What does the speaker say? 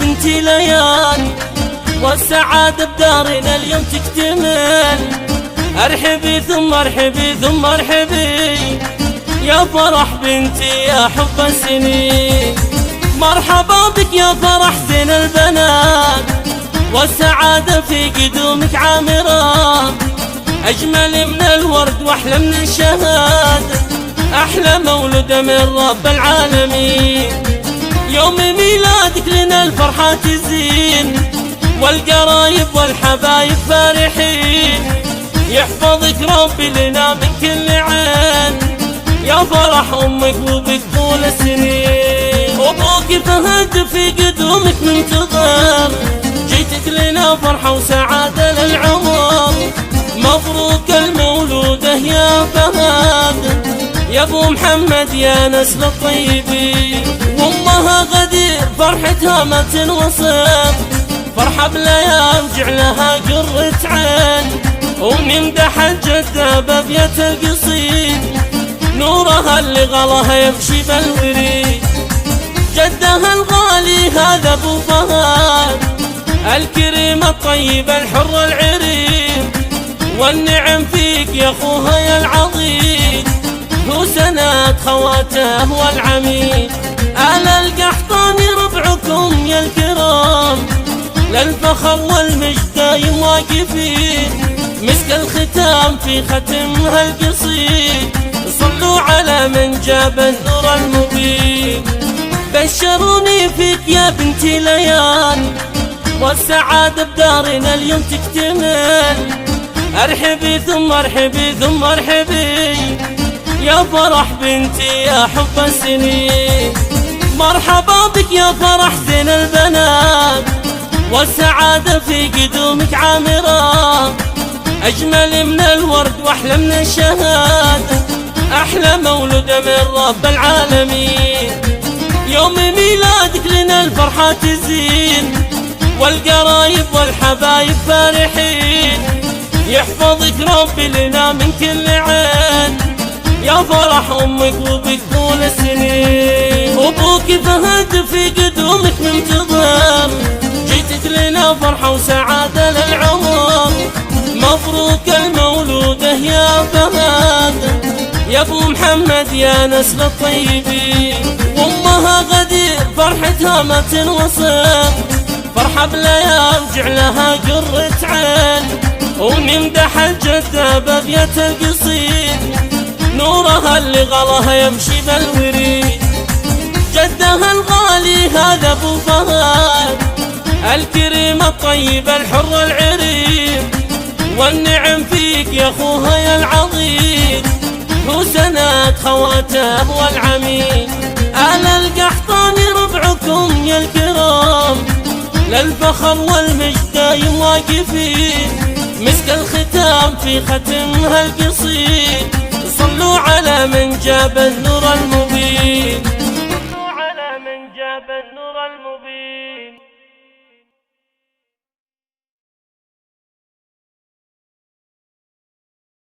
بنتي ليالي، والسعادة بدارنا اليوم تكتمل. ارحبي ثم ارحبي ثم ارحبي يا فرح بنتي يا حب السنين. مرحبا بك يا فرح زين البنات، والسعادة في قدومك عامرة. أجمل من الورد وأحلى من الشهادة، أحلى مولود من رب العالمين. يوم ميلادك لنا الفرحة تزين، والقرايب والحبايب فرحين. يحفظك ربي لنا من كل عين، يا فرح أمك وبك طول السنين. أبوك فهد في قدومك منتظر، جيتك لنا فرحة وسعادة للعمر. مبروك المولودة يا فهد، يا ابو محمد يا نسل الطيبين. وامها غدير فرحتها ما تنوصف، فرحة بالايام جعلها قرة عين. وممدح الجدة بابية القصيد، نورها اللي غلاها يمشي بالوريد. جدها الغالي هذا ابو فهد، الكريم الطيب الحر العريم. والنعم فيك يا اخوها يا العظيم، هو سند خواته والعميد. آل القحطاني ربعكم يا الكرام، للفخر والمجد دايم واقفين. مسك الختام في ختمها القصيد، صلوا على من جاب النور المبين. بشروني فيك يا بنتي ليالي، والسعادة بدارنا اليوم تكتمل. ارحبي ثم ارحبي ثم ارحبي يا فرح بنتي يا حب السنين. مرحبا بك يا فرح زين البنات، والسعادة في قدومك عامرة. أجمل من الورد وأحلى من الشهادة، أحلى مولودة من رب العالمين. يوم ميلادك لنا الفرحة تزين، والقرايب والحبايب فرحين. يحفظك ربي لنا من كل عين، يا فرح أمك وبك طول السنين. أبوك فهد في قدومك منتظر، جيتك لنا فرحة وسعادة للعمر. مبروك المولودة يا فهد، يا ابو محمد يا نسل الطيبين. وامها غدير فرحتها ما تنوصف، فرحة بالايام جعلها قرة عين. وممدح الجدة بابية القصيد، نورها اللي غلاها يمشي بالوريد. جدها الغالي هذا ابو فهد، الكريم الطيب الحر العريم. والنعم فيك يا اخوها يا العظيم، هو سند خواته والعميد. آل القحطاني ربعكم يا الكرام، للفخر والمجد دايم واقفين. مسك الختام في ختمها القصيد، صلوا على من جاب النور المبين. صلوا على من جاب النور المبين.